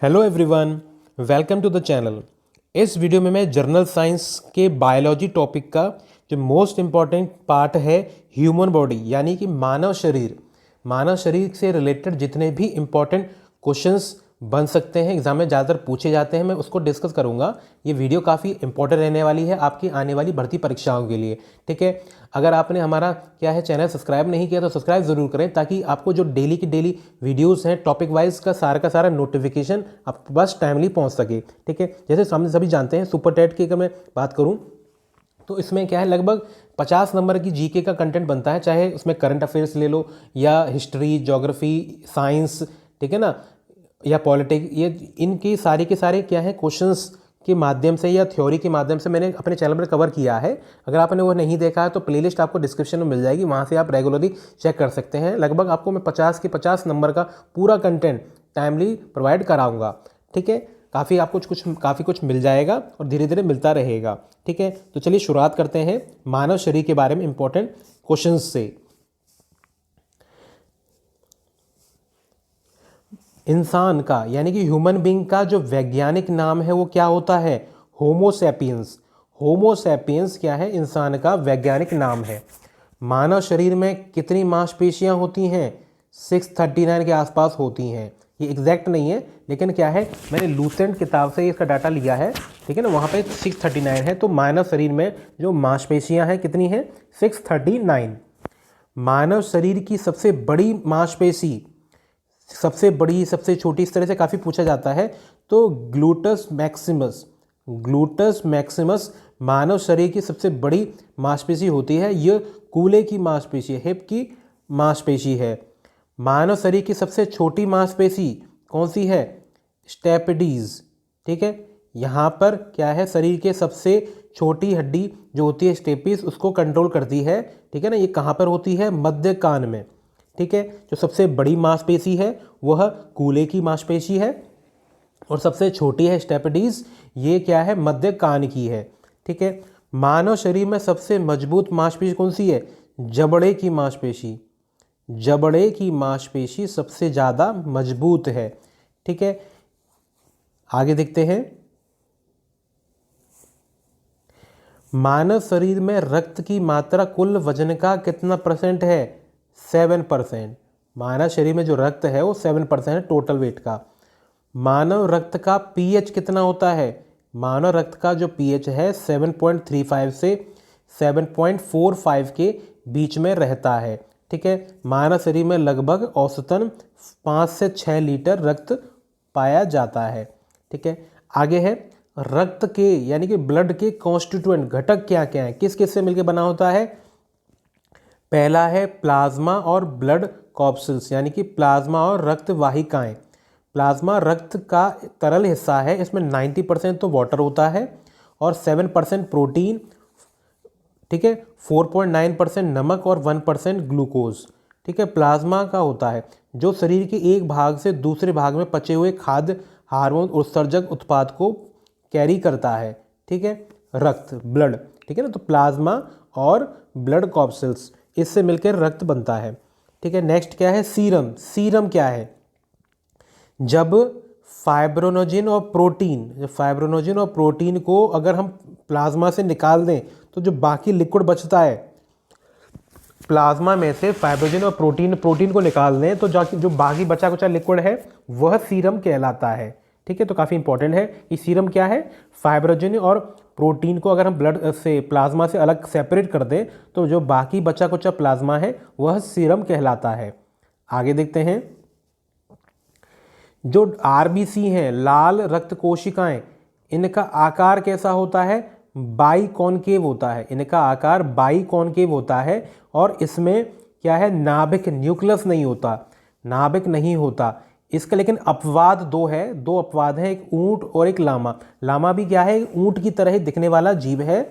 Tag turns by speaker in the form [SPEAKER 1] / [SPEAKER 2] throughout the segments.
[SPEAKER 1] Hello everyone, welcome to the channel. इस video में मैं जर्नल साइंस के बायोलॉजी टॉपिक का जो मोस्ट इम्पॉर्टेंट पार्ट है ह्यूमन बॉडी यानी कि मानव शरीर से रिलेटेड जितने भी इम्पॉर्टेंट क्वेश्चंस बन सकते हैं, एग्जाम में ज़्यादातर पूछे जाते हैं, मैं उसको डिस्कस करूंगा। ये वीडियो काफ़ी इंपॉर्टेंट रहने वाली है आपकी आने वाली भर्ती परीक्षाओं के लिए। ठीक है, अगर आपने हमारा चैनल सब्सक्राइब नहीं किया तो सब्सक्राइब ज़रूर करें, ताकि आपको जो डेली की डेली वीडियोस हैं टॉपिक वाइज का सारा नोटिफिकेशन आपके पास टाइमली पहुंच सके। ठीक है, जैसे सामने सभी जानते हैं सुपर टेट की अगर मैं बात करूं तो इसमें लगभग 50 नंबर की जीके का कंटेंट बनता है, चाहे उसमें करंट अफेयर्स ले लो या हिस्ट्री, ज्योग्राफी, साइंस, ठीक है ना, या पॉलिटिक्स। ये इनकी सारे के सारे क्वेश्चंस के माध्यम से या थ्योरी के माध्यम से मैंने अपने चैनल पर कवर किया है। अगर आपने वो नहीं देखा है तो प्लेलिस्ट आपको डिस्क्रिप्शन में मिल जाएगी, वहाँ से आप रेगुलरली चेक कर सकते हैं। लगभग आपको मैं 50 के 50 नंबर का पूरा कंटेंट टाइमली प्रोवाइड कराऊंगा। ठीक है, काफ़ी कुछ मिल जाएगा और धीरे धीरे मिलता रहेगा। ठीक है, तो चलिए शुरुआत करते हैं मानव शरीर के बारे में इंपॉर्टेंट क्वेश्चंस से। इंसान का यानी कि ह्यूमन बीइंग का जो वैज्ञानिक नाम है वो क्या होता है? होमोसैपियंस। होमोसैपियंस क्या है? इंसान का वैज्ञानिक नाम है। मानव शरीर में कितनी मांसपेशियां होती हैं? 639 के आसपास होती हैं। ये एग्जैक्ट नहीं है, लेकिन मैंने लूसेंट किताब से इसका डाटा लिया है। ठीक है ना, वहाँ पे 639 है। तो मानव शरीर में जो मांसपेशियां हैं कितनी हैं? 639। मानव शरीर की सबसे बड़ी मांसपेशी, सबसे बड़ी, सबसे छोटी, इस तरह से काफ़ी पूछा जाता है। तो ग्लूटस मैक्सिमस मानव शरीर की सबसे बड़ी मांसपेशी होती है। यह कूल्हे की मांसपेशी है, हिप की मांसपेशी है। मानव शरीर की सबसे छोटी मांसपेशी कौन सी है? स्टेपिडीज। ठीक है, यहाँ पर शरीर के सबसे छोटी हड्डी जो होती है स्टेपिस, उसको कंट्रोल करती है। ठीक है ना, ये कहाँ पर होती है? मध्य कान में। ठीक है, जो सबसे बड़ी मांसपेशी है वह कूल्हे की मांसपेशी है और सबसे छोटी है स्टेपिडीज। ये मध्य कान की है। ठीक है, मानव शरीर में सबसे मजबूत मांसपेशी कौन सी है? जबड़े की मांसपेशी। जबड़े की मांसपेशी सबसे ज़्यादा मजबूत है। ठीक है, आगे देखते हैं। मानव शरीर में रक्त की मात्रा कुल वजन का कितना % है? 7%। मानव शरीर में जो रक्त है वो 7% है टोटल वेट का। मानव रक्त का पीएच कितना होता है? मानव रक्त का जो पीएच है 7.35 से 7.45 के बीच में रहता है। ठीक है, मानव शरीर में लगभग औसतन 5 से 6 लीटर रक्त पाया जाता है। ठीक है, आगे है रक्त के यानी कि ब्लड के कॉन्स्टिट्यूएंट घटक क्या क्या है, किस किस से मिलकर बना होता है? पहला है प्लाज्मा और ब्लड कॉर्पसल्स यानी कि प्लाज्मा और रक्त वाहिकाएं। प्लाज्मा रक्त का तरल हिस्सा है, इसमें 90% तो वाटर होता है और 7% प्रोटीन, ठीक है, 4.9% नमक और 1% ग्लूकोज। ठीक है, प्लाज्मा का होता है जो शरीर के एक भाग से दूसरे भाग में पचे हुए खाद्य, हार्मोन, उत्सर्जक उत्पाद को कैरी करता है। ठीक है, रक्त, ब्लड। ठीक है ना, तो प्लाज्मा और ब्लड कॉर्पसल्स, इससे मिलकर रक्त बनता है। ठीक है, नेक्स्ट क्या है? सीरम। सीरम क्या है? जब फाइब्रोनोजिन और प्रोटीन को अगर हम प्लाज्मा से निकाल दें तो जो बाकी लिक्विड बचता है प्लाज्मा में से, फाइब्रोजिन और प्रोटीन को निकाल दें तो जो बाकी बचा कुचा लिक्विड है वह सीरम कहलाता है। ठीक है, तो काफ़ी इंपॉर्टेंट है कि सीरम क्या है? फाइब्रोजिन और प्रोटीन को अगर हम ब्लड से, प्लाज्मा से अलग सेपरेट कर दें तो जो बाकी बचा कुचा प्लाज्मा है वह सीरम कहलाता है। आगे देखते हैं। जो आरबीसी हैं, लाल रक्त कोशिकाएं, इनका आकार कैसा होता है? बाइकॉनकेव होता है। इनका आकार बाइकॉनकेव होता है और इसमें नाभिक, न्यूक्लियस नहीं होता, नाभिक नहीं होता। इसका लेकिन अपवाद दो अपवाद हैं, एक ऊंट और एक लामा। लामा भी ऊंट की तरह ही दिखने वाला जीव है।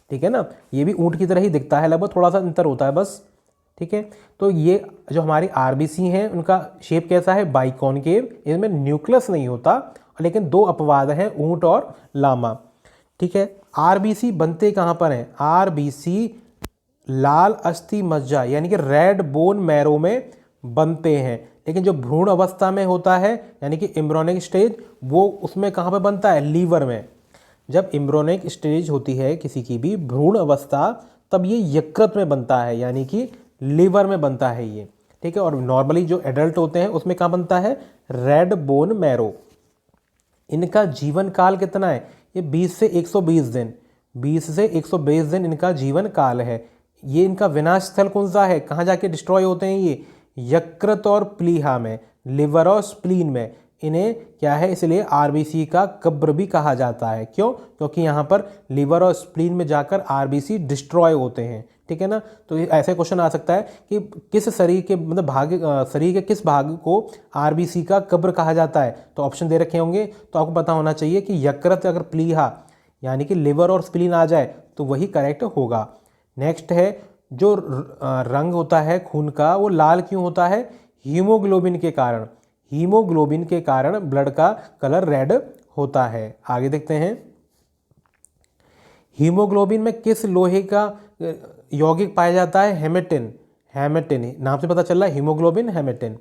[SPEAKER 1] ठीक है ना, ये भी ऊंट की तरह ही दिखता है, लगभग थोड़ा सा अंतर होता है बस। ठीक है, तो ये जो हमारी आरबीसी हैं उनका शेप कैसा है? बाइकॉनकेव। इनमें न्यूक्लियस नहीं होता, लेकिन दो अपवाद हैं, ऊंट और लामा। ठीक है, आरबीसी बनते कहाँ पर हैं? आरबीसी लाल अस्थि मज्जा यानी कि रेड बोन मैरो में बनते हैं। लेकिन जो भ्रूण अवस्था में होता है यानी कि एम्ब्रियोनिक स्टेज, वो उसमें कहाँ पे बनता है, लीवर में। जब एम्ब्रियोनिक स्टेज होती है किसी की भी भ्रूण अवस्था, तब ये यकृत में बनता है यानी कि लीवर में बनता है ये, ठीक है। और नॉर्मली जो एडल्ट होते हैं उसमें कहाँ बनता है, रेड बोन मैरो। इनका जीवन काल कितना है, ये 20 से 120 दिन, 20 से 120 दिन इनका जीवन काल है। ये इनका विनाश स्थल कौन सा है, कहाँ जाके डिस्ट्रॉय होते हैं ये, यकृत और प्लीहा में, लिवर और स्प्लीन में। इन्हें क्या है, इसलिए आरबीसी का कब्र भी कहा जाता है। क्यों, क्योंकि यहाँ पर लिवर और स्प्लीन में जाकर आरबीसी डिस्ट्रॉय होते हैं, ठीक है ना। तो ऐसे क्वेश्चन आ सकता है कि किस शरीर के मतलब शरीर के किस भाग को आरबीसी का कब्र कहा जाता है, तो ऑप्शन दे रखे होंगे, तो आपको पता होना चाहिए कि यकृत अगर प्लीहा यानी कि लिवर और स्प्लीन आ जाए तो वही करेक्ट होगा। नेक्स्ट है, जो रंग होता है खून का वो लाल क्यों होता है, हीमोग्लोबिन के कारण। हीमोग्लोबिन के कारण ब्लड का कलर रेड होता है। आगे देखते हैं, हीमोग्लोबिन में किस लोहे का यौगिक पाया जाता है, हेमेटिन। हेमेटिन नाम से पता चल रहा है, हीमोग्लोबिन हेमेटिन।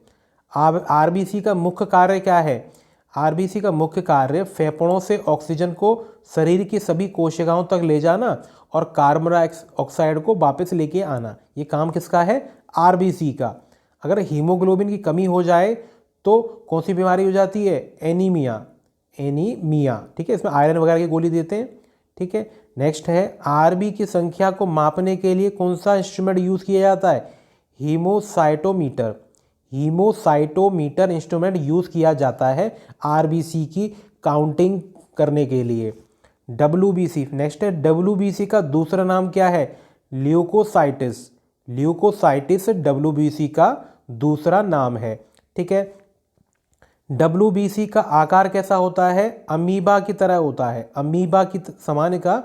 [SPEAKER 1] आरबीसी का मुख्य कार्य क्या है, आरबीसी का मुख्य कार्य फेफड़ों से ऑक्सीजन को शरीर की सभी कोशिकाओं तक ले जाना और कार्बन डाइऑक्साइड को वापस लेके आना। ये काम किसका है, आरबीसी का। अगर हीमोग्लोबिन की कमी हो जाए तो कौन सी बीमारी हो जाती है, एनीमिया। एनीमिया, ठीक है, इसमें आयरन वगैरह की गोली देते हैं, ठीक है। नेक्स्ट है, आरबी की संख्या को मापने के लिए कौन सा इंस्ट्रूमेंट यूज़ किया जाता है, हीमोसाइटोमीटर। हीमोसाइटोमीटर इंस्ट्रूमेंट यूज़ किया जाता है आरबीसी की काउंटिंग करने के लिए। डब्ल्यूबीसी, नेक्स्ट है, डब्ल्यूबीसी का दूसरा नाम क्या है, ल्यूकोसाइटिस। ल्यूकोसाइटिस डब्ल्यूबीसी का दूसरा नाम है, ठीक है। डब्ल्यूबीसी का आकार कैसा होता है, अमीबा की तरह होता है, अमीबा की समान का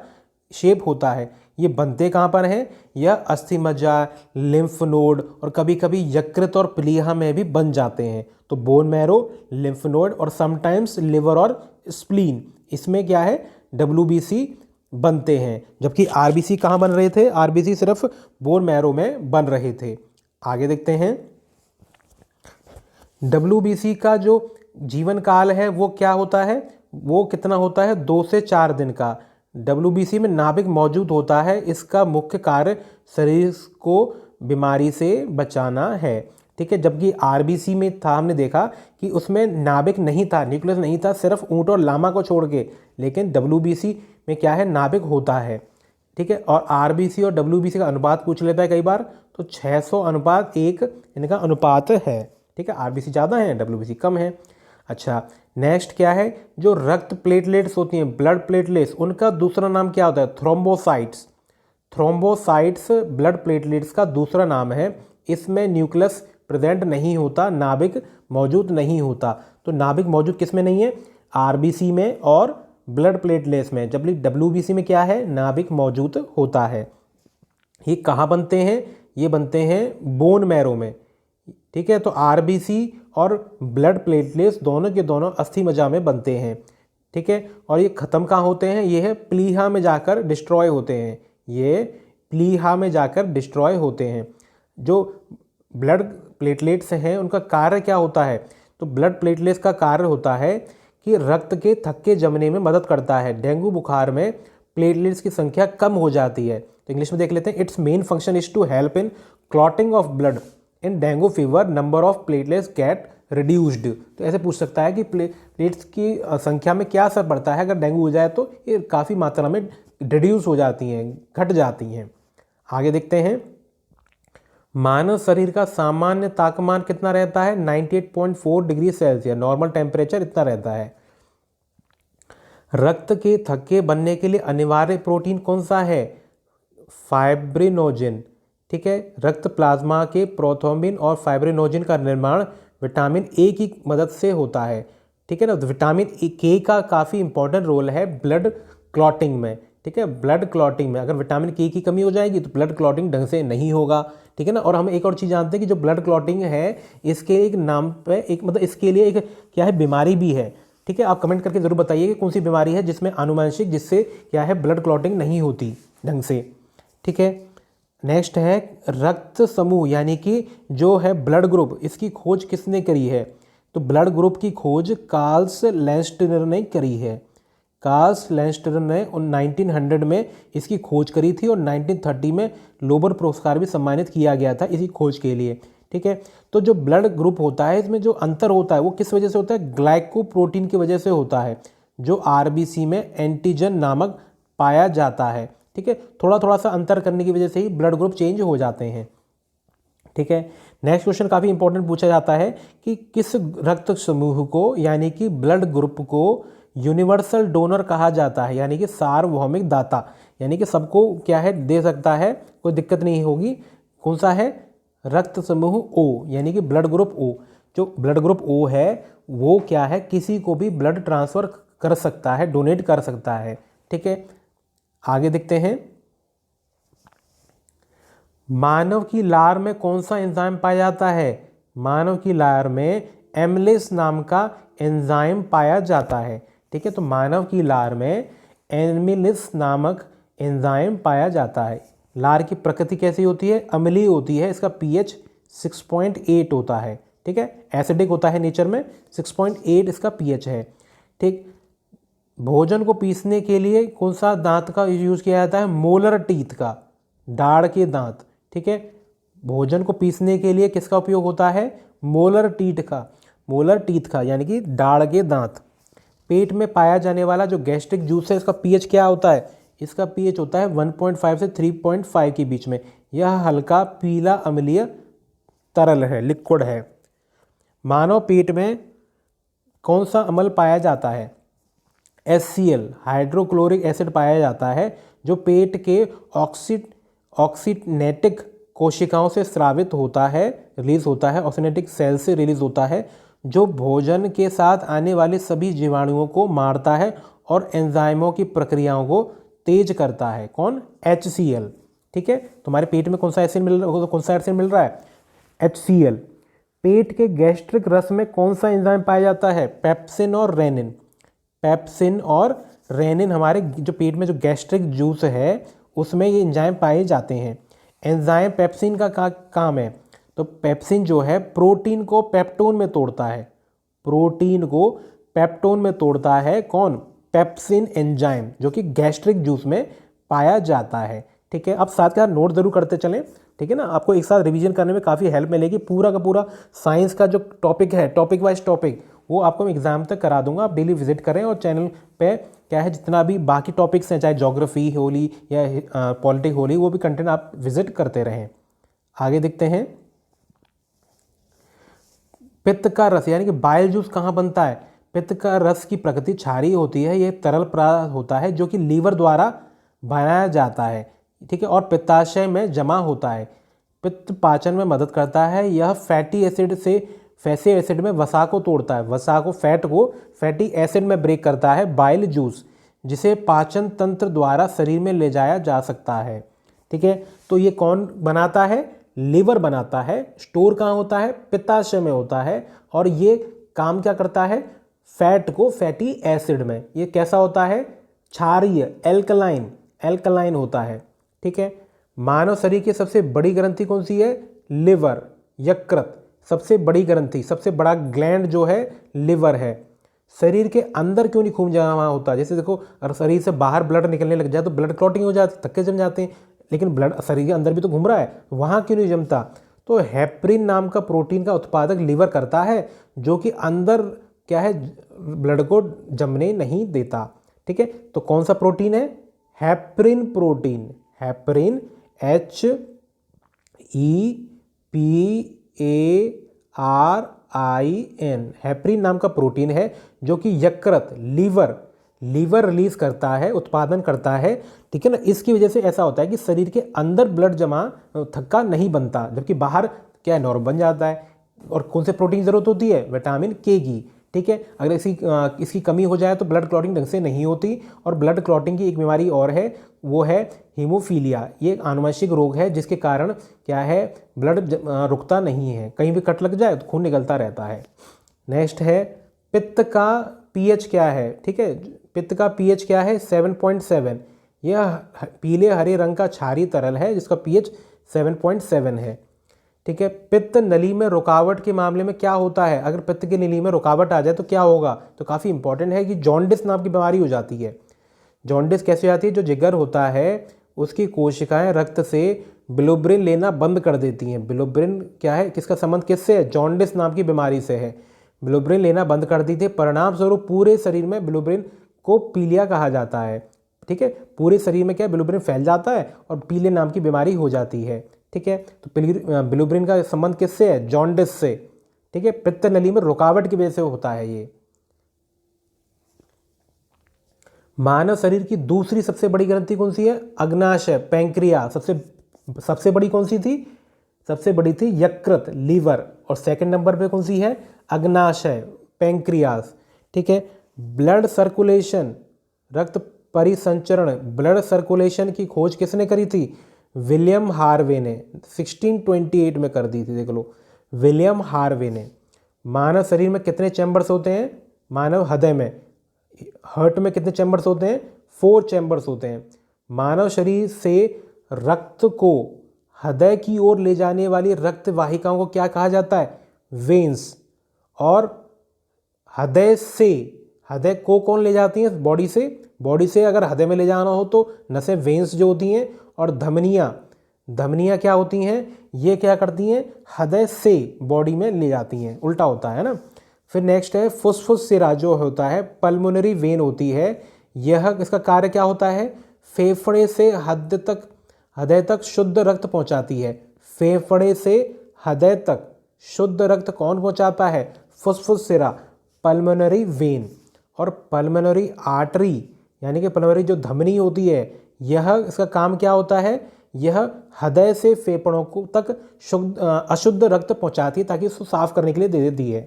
[SPEAKER 1] शेप होता है। ये बनते कहाँ पर हैं, यह अस्थि मज्जा, लिम्फ नोड और कभी कभी यकृत और प्लीहा में भी बन जाते हैं। तो बोन मैरो, लिम्फ नोड और समटाइम्स लिवर और स्प्लीन, इसमें क्या है, डब्ल्यूबीसी बनते हैं। जबकि आरबीसी कहाँ बन रहे थे, आरबीसी सिर्फ बोन मैरो में बन रहे थे। आगे देखते हैं, डब्ल्यूबीसी का जो जीवन काल है वो क्या होता है, वो कितना होता है, 2 से 4 दिन का। डब्ल्यूबीसी में नाभिक मौजूद होता है, इसका मुख्य कार्य शरीर को बीमारी से बचाना है, ठीक है। जबकि आरबीसी में था, हमने देखा कि उसमें नाभिक नहीं था, न्यूक्लियस नहीं था, सिर्फ ऊंट और लामा को छोड़ के। लेकिन डब्ल्यूबीसी में क्या है, नाभिक होता है, ठीक है। और आरबीसी और डब्ल्यूबीसी का अनुपात पूछ लेता है कई बार, तो 600:1 इनका अनुपात है, ठीक है। आरबीसी ज़्यादा है, डब्ल्यूबीसी कम है। अच्छा, नेक्स्ट क्या है, जो रक्त प्लेटलेट्स होती हैं, ब्लड प्लेटलेट्स, उनका दूसरा नाम क्या होता है, थ्रोम्बोसाइट्स। थ्रोम्बोसाइट्स ब्लड प्लेटलेट्स का दूसरा नाम है। इसमें न्यूक्लियस प्रेजेंट नहीं होता, नाभिक मौजूद नहीं होता। तो नाभिक मौजूद किस में नहीं है, आरबीसी में और ब्लड प्लेटलेट्स में। जबकि डब्ल्यूबीसी में क्या है, नाभिक मौजूद होता है। ये कहाँ बनते हैं, ये बनते हैं बोन मैरो में, ठीक है। तो आरबीसी और ब्लड प्लेटलेट्स दोनों के दोनों अस्थि मज्जा में बनते हैं, ठीक है। और ये ख़त्म कहाँ होते हैं, ये है प्लीहा में जाकर डिस्ट्रॉय होते हैं, ये प्लीहा में जाकर डिस्ट्रॉय होते हैं। जो ब्लड प्लेटलेट्स हैं उनका कार्य क्या होता है, तो ब्लड प्लेटलेट्स का कार्य होता है कि रक्त के थक्के जमने में मदद करता है। डेंगू बुखार में प्लेटलेट्स की संख्या कम हो जाती है, तो इंग्लिश में देख लेते हैं, it's main function is to help in clotting of blood. In dengue fever number of platelets get reduced. तो ऐसे पूछ सकता है कि प्लेटलेट्स की संख्या में क्या असर पड़ता है, अगर डेंगू हो जाए तो ये काफ़ी मात्रा में रिड्यूस हो जाती हैं, घट जाती हैं। आगे देखते हैं, मानव शरीर का सामान्य तापमान कितना रहता है, 98.4 डिग्री सेल्सियस, नॉर्मल टेम्परेचर इतना रहता है। रक्त के थक्के बनने के लिए अनिवार्य प्रोटीन कौन सा है, फाइब्रिनोजिन, ठीक है। रक्त प्लाज्मा के प्रोथ्रोम्बिन और फाइब्रिनोजिन का निर्माण विटामिन ए की मदद से होता है, ठीक है ना। तो विटामिन के का काफ़ी इंपॉर्टेंट रोल है ब्लड क्लॉटिंग में, ठीक है। ब्लड क्लॉटिंग में अगर विटामिन के की कमी हो जाएगी तो ब्लड क्लॉटिंग ढंग से नहीं होगा, ठीक है ना। और हम एक और चीज़ जानते हैं कि जो ब्लड क्लॉटिंग है, इसके एक नाम पे एक मतलब इसके लिए एक क्या है, बीमारी भी है, ठीक है। आप कमेंट करके ज़रूर बताइए कि कौन सी बीमारी है जिसमें आनुवंशिक, जिससे क्या है ब्लड क्लॉटिंग नहीं होती ढंग से, ठीक है। नेक्स्ट है रक्त समूह यानी कि जो है ब्लड ग्रुप, इसकी खोज किसने करी है? तो ब्लड ग्रुप की खोज कार्ल्स लैंस्टर ने करी है। कार्ल्स लैंस्टर ने 1900 में इसकी खोज करी थी और 1930 में लोबर पुरस्कार भी सम्मानित किया गया था इसी खोज के लिए। ठीक है, तो जो ब्लड ग्रुप होता है इसमें जो अंतर होता है वो किस वजह से होता है? ग्लाइकोप्रोटीन की वजह से होता है, जो आरबीसी में एंटीजन नामक पाया जाता है। ठीक है, थोड़ा थोड़ा सा अंतर करने की वजह से ही ब्लड ग्रुप चेंज हो जाते हैं। ठीक है, नेक्स्ट क्वेश्चन काफ़ी इंपॉर्टेंट पूछा जाता है कि किस रक्त समूह को यानी कि ब्लड ग्रुप को यूनिवर्सल डोनर कहा जाता है, यानी कि सार्वभौमिक दाता, यानी कि सबको क्या है दे सकता है, कोई दिक्कत नहीं होगी। कौन सा है? रक्त समूह ओ, यानी कि ब्लड ग्रुप ओ। जो ब्लड ग्रुप ओ है वो क्या है, किसी को भी ब्लड ट्रांसफ़र कर सकता है, डोनेट कर सकता है। ठीक है, आगे देखते हैं। मानव की लार में कौन सा एंजाइम पाया जाता है? मानव की लार में एमलेस नाम का एंजाइम पाया जाता है। ठीक है, तो मानव की लार में एमिलिस नामक एंजाइम पाया जाता है। लार की प्रकृति कैसी होती है? अम्लीय होती है, इसका pH 6.8 होता है। ठीक है, एसिडिक होता है नेचर में, 6.8 इसका pH है। ठीक, भोजन को पीसने के लिए कौन सा दांत का यूज़ किया जाता है? मोलर टीथ का, दाढ़ के दांत। ठीक है, भोजन को पीसने के लिए किसका उपयोग होता है? मोलर टीथ का, मोलर टीथ का यानी कि दाढ़ के दांत। पेट में पाया जाने वाला जो गैस्ट्रिक जूस है इसका pH क्या होता है? इसका pH होता है 1.5 से 3.5 के बीच में। यह हल्का पीला अम्लीय तरल है, लिक्विड है। मानव पेट में कौन सा अम्ल पाया जाता है? HCl, हाइड्रोक्लोरिक एसिड पाया जाता है, जो पेट के ऑक्सीनेटिक कोशिकाओं से स्रावित होता है, रिलीज होता है, ऑक्सीनेटिक सेल से रिलीज होता है, जो भोजन के साथ आने वाले सभी जीवाणुओं को मारता है और एंजाइमों की प्रक्रियाओं को तेज करता है। कौन? HCl। ठीक है, तुम्हारे पेट में कौन सा एसिड मिल रहा है? HCl। पेट के गैस्ट्रिक रस में कौन सा एंजाइम पाया जाता है? पेप्सिन और रेनिन। पेप्सिन और रेनिन हमारे जो पेट में जो गैस्ट्रिक जूस है उसमें ये एंजाइम पाए जाते हैं। एंजाइम पेप्सिन का काम है, तो पेप्सिन जो है प्रोटीन को पेप्टोन में तोड़ता है, प्रोटीन को पेप्टोन में तोड़ता है। कौन? पेप्सिन एंजाइम, जो कि गैस्ट्रिक जूस में पाया जाता है। ठीक है, अब साथ के साथ नोट जरूर करते चलें। ठीक है ना, आपको एक साथ रिवीजन करने में काफ़ी हेल्प मिलेगी। पूरा का पूरा साइंस का जो टॉपिक है, टॉपिक वाइज टॉपिक, वो आपको मैं एग्जाम तक करा दूंगा। आप डेली विजिट करें और चैनल पे क्या है जितना भी बाकी टॉपिक्स हैं, चाहे ज्योग्राफी होली या पॉलिटिक होली, वो भी कंटेंट आप विजिट करते रहें। आगे देखते हैं। पित्त का रस यानी कि बाइल जूस कहाँ बनता है? पित्त का रस की प्रकृति क्षारीय होती है, यह तरल पदार्थ होता है जो कि लीवर द्वारा बनाया जाता है। ठीक है, और पित्ताशय में जमा होता है। पित्त पाचन में मदद करता है। यह फैटी एसिड में वसा को तोड़ता है, वसा को, फैट को फैटी एसिड में ब्रेक करता है। बाइल जूस जिसे पाचन तंत्र द्वारा शरीर में ले जाया जा सकता है। ठीक है, तो ये कौन बनाता है? लीवर बनाता है। स्टोर कहाँ होता है? पित्ताशय में होता है। और ये काम क्या करता है? फैट को फैटी एसिड में। ये कैसा होता है? क्षारीय, एल्कलाइन होता है। ठीक है, मानव शरीर की सबसे बड़ी ग्रंथि कौन सी है? लिवर, यकृत। सबसे बड़ी ग्रंथि, सबसे बड़ा ग्लैंड जो है लिवर है। शरीर के अंदर क्यों नहीं खून जमा होता? जैसे देखो, अगर शरीर से बाहर ब्लड निकलने लग जाए तो ब्लड क्लॉटिंग हो जाती, थक्के जम जाते हैं, लेकिन ब्लड शरीर के अंदर भी तो घूम रहा है, वहाँ क्यों नहीं जमता? तो हेपरिन नाम का प्रोटीन का उत्पादक लीवर करता है, जो कि अंदर क्या है, ब्लड को जमने नहीं देता। ठीक है, तो कौन सा प्रोटीन है? Heparin protein. Heparin, HEPARIN, heparin नाम का प्रोटीन है जो कि यकृत, लीवर रिलीज करता है, उत्पादन करता है। ठीक है ना, इसकी वजह से ऐसा होता है कि शरीर के अंदर ब्लड जमा, थक्का नहीं बनता, जबकि बाहर क्या है, नॉर्मल बन जाता है। और कौन से प्रोटीन की जरूरत होती है? विटामिन के की। ठीक है, अगर इसकी कमी हो जाए तो ब्लड क्लॉटिंग ढंग से नहीं होती। और ब्लड क्लॉटिंग की एक बीमारी और है, वो है हीमोफीलिया। ये एक आनुवंशिक रोग है जिसके कारण क्या है, ब्लड रुकता नहीं है, कहीं भी कट लग जाए तो खून निकलता रहता है। नेक्स्ट है, पित्त का pH क्या है? ठीक है, पित्त का pH क्या है? 7.7। यह पीले हरे रंग का क्षारीय तरल है जिसका pH 7.7 है। ठीक है, पित्त नली में रुकावट के मामले में क्या होता है? अगर पित्त की नली में रुकावट आ जाए तो क्या होगा? तो काफ़ी इंपॉर्टेंट है कि जॉन्डिस नाम की बीमारी हो जाती है। जॉन्डिस कैसे आती है? जो जिगर होता है उसकी कोशिकाएं रक्त से बिलोब्रिन लेना बंद कर देती हैं। बिलोब्रिन क्या है, किसका संबंध किससे है? जॉन्डिस नाम की बीमारी से है। बिलोब्रिन लेना बंद कर दी थी, परिणाम स्वरूप पूरे शरीर में बिलोब्रिन को पीलिया कहा जाता है। ठीक है, पूरे शरीर में क्या बिलोब्रिन फैल जाता है और पीले नाम की बीमारी हो जाती है। ठीक है, तो बिलोब्रिन का संबंध किससे है? जॉन्डिस से। ठीक है, पित्त नली में रुकावट की वजह से होता है ये। मानव शरीर की दूसरी सबसे बड़ी ग्रंथि कौन सी है? अग्नाशय, पैंक्रिया। सबसे बड़ी कौन सी थी? सबसे बड़ी थी यकृत, लीवर। और सेकंड नंबर पे कौन सी है? अग्नाशय, पैंक्रियास। ठीक है, ब्लड सर्कुलेशन, रक्त परिसंचरण, ब्लड सर्कुलेशन की खोज किसने करी थी? विलियम हार्वे ने 1628 में कर दी थी। देख लो, विलियम हार्वे ने। मानव शरीर में कितने चैम्बर्स होते हैं? मानव हृदय में, हार्ट में कितने चैम्बर्स होते हैं? 4 चैम्बर्स होते हैं। मानव शरीर से रक्त को हृदय की ओर ले जाने वाली रक्त वाहिकाओं को क्या कहा जाता है? वेन्स। और हृदय को कौन ले जाती है? बॉडी से अगर हृदय में ले जाना हो तो नसें, वेन्स जो होती हैं, और धमनियाँ क्या होती हैं? ये क्या करती हैं? हृदय से बॉडी में ले जाती हैं। उल्टा होता है ना। फिर नेक्स्ट है फुसफुस सिरा, जो होता है पल्मोनरी वेन होती है। यह इसका कार्य क्या होता है? फेफड़े से हृदय तक शुद्ध रक्त पहुंचाती है। फेफड़े से हृदय तक शुद्ध रक्त कौन पहुंचाता है? फुसफुस सिरा, पल्मोनरी वेन। और पल्मोनरी आर्टरी यानी कि पल्मोनरी जो धमनी होती है, यह इसका काम क्या होता है? यह हृदय से फेफड़ों को तक अशुद्ध रक्त पहुंचाती है ताकि उसको साफ करने के लिए दे देती है।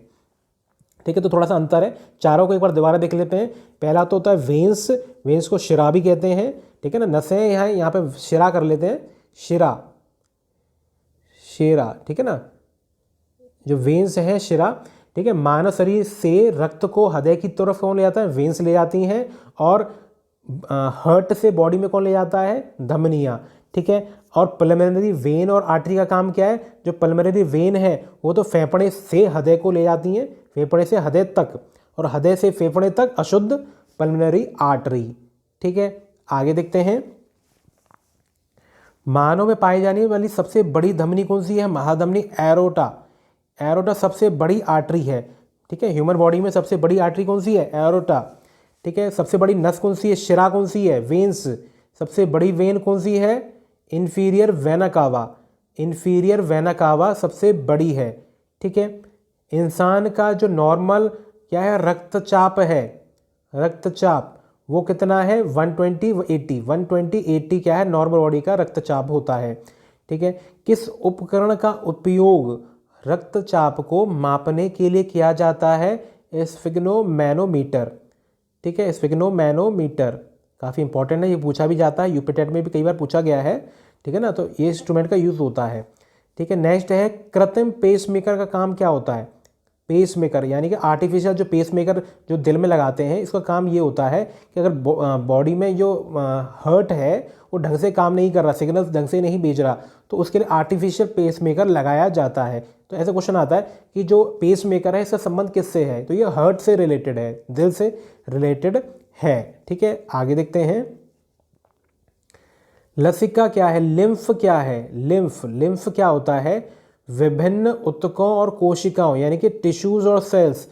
[SPEAKER 1] ठीक है, तो थोड़ा सा अंतर है। चारों को एक बार दोबारा देख लेते हैं। पहला तो होता है वेन्स को शिरा भी कहते हैं। ठीक है ना, नसें यहाँ पे शिरा कर लेते हैं, शिरा। ठीक है ना, जो वेन्स हैं शिरा। ठीक है, मानव शरीर से रक्त को हृदय की तरफ कौन ले जाता है? वेन्स ले जाती हैं। और हार्ट से बॉडी में कौन ले जाता है? धमनियाँ। ठीक है, और पल्मोनरी वेन और आर्टरी का काम क्या है? जो पल्मोनरी वेन है वो तो फेफड़े से हृदय को ले जाती हैं, फेफड़े से हृदय तक, और हृदय से फेफड़े तक अशुद्ध पल्मोनरी आर्टरी। ठीक है, आगे देखते हैं। मानव में पाई जाने वाली सबसे बड़ी धमनी कौन सी है? महाधमनी एरोटा। एरोटा सबसे बड़ी आर्टरी है। ठीक है, ह्यूमन बॉडी में सबसे बड़ी आर्टरी कौन सी है? एरोटा। ठीक है, सबसे बड़ी नस कौन सी है? शिरा कौन सी है? वेन्स। सबसे बड़ी वेन कौन सी है? Inferior vena cava. Inferior vena cava सबसे बड़ी है। ठीक है, इंसान का जो नॉर्मल क्या है? रक्तचाप है। रक्तचाप वो कितना है? 120/80 क्या है? नॉर्मल बॉडी का रक्तचाप होता है। ठीक है, किस उपकरण का उपयोग रक्तचाप को मापने के लिए किया जाता है? स्फिग्नोमैनोमीटर। ठीक है, स्फिग्नोमैनोमीटर काफ़ी इंपॉर्टेंट है, ये पूछा भी जाता है, यूपी टेट में भी कई बार पूछा गया है। ठीक है ना, तो ये इंस्ट्रूमेंट का यूज़ होता है। ठीक है, नेक्स्ट है कृत्रिम पेसमेकर का काम क्या होता है? पेसमेकर यानी कि आर्टिफिशियल जो पेसमेकर जो दिल में लगाते हैं, इसका काम ये होता है कि अगर बॉडी में जो हार्ट है वो ढंग से काम नहीं कर रहा, सिग्नल ढंग से नहीं भेज रहा, तो उसके लिए आर्टिफिशियल पेसमेकर लगाया जाता है। तो ऐसा क्वेश्चन आता है कि जो पेसमेकर है इसका संबंध किससे है? तो ये हार्ट से रिलेटेड है, दिल से रिलेटेड है। ठीक है, आगे देखते हैं। लसिका क्या है? लिम्फ क्या है? लिम्फ क्या होता है? विभिन्न ऊतकों और कोशिकाओं यानी कि टिश्यूज और सेल्स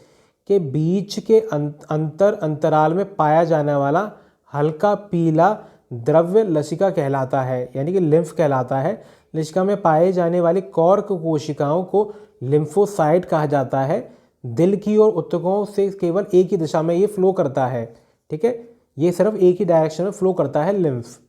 [SPEAKER 1] के बीच के अंतराल में पाया जाने वाला हल्का पीला द्रव्य लसिका कहलाता है, यानी कि लिम्फ कहलाता है। लसिका में पाए जाने वाली कॉर्क कोशिकाओं को लिम्फोसाइट कहा जाता है। दिल की और ऊतकों से केवल एक ही दिशा में ये फ्लो करता है। ठीक है, ये सिर्फ एक ही डायरेक्शन में फ्लो करता है लिम्फ।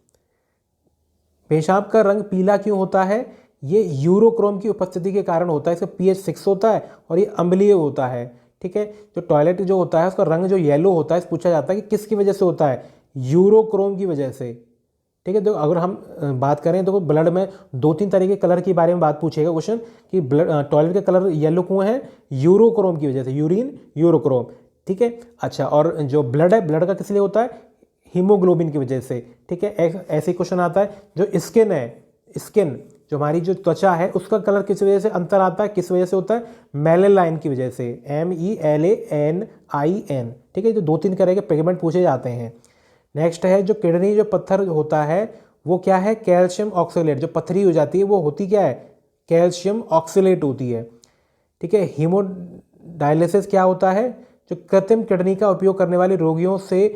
[SPEAKER 1] पेशाब का रंग पीला क्यों होता है? ये यूरोक्रोम की उपस्थिति के कारण होता है। इसका pH 6 होता है और ये अम्लीय होता है। ठीक है, जो टॉयलेट जो होता है उसका रंग जो येलो होता है, पूछा जाता है कि किसकी वजह से होता है? यूरोक्रोम की वजह से। ठीक है, तो अगर हम बात करें तो ब्लड में 2-3 तरह के कलर के बारे में बात पूछेगा क्वेश्चन कि टॉयलेट के कलर येलो क्यों है? यूरोक्रोम की वजह से, यूरिन यूरोक्रोम। ठीक है, अच्छा, और जो ब्लड है, ब्लड का किस लिए होता है? हीमोग्लोबिन की वजह से। ठीक है, ऐसे क्वेश्चन आता है। जो स्किन है, स्किन जो हमारी जो त्वचा है उसका कलर किस वजह से अंतर आता है, किस वजह से होता है, मेलेनाइन की वजह से, MELANIN। ठीक है, जो 2-3 तरह के पिगमेंट पूछे जाते हैं। नेक्स्ट है जो किडनी जो पत्थर होता है वो क्या है, कैल्शियम ऑक्सलेट। जो पथरी हो जाती है वो होती क्या है, कैल्शियम ऑक्सलेट होती है। ठीक है, हीमोडायलिसिस क्या होता है, जो कृत्रिम किडनी का उपयोग करने वाले रोगियों से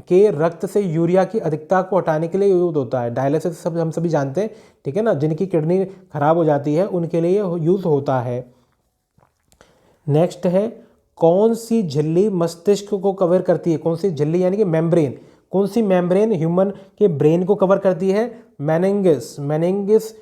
[SPEAKER 1] के रक्त से यूरिया की अधिकता को हटाने के लिए यूज होता है। डायलिसिस सब हम सभी जानते हैं, ठीक है ना, जिनकी किडनी खराब हो जाती है उनके लिए यूज होता है। नेक्स्ट है कौन सी झिल्ली मस्तिष्क को कवर करती है, कौन सी झिल्ली यानी कि मेम्ब्रेन, कौन सी मेम्ब्रेन ह्यूमन के ब्रेन को कवर करती है, मेनिंगस। मेनिंगस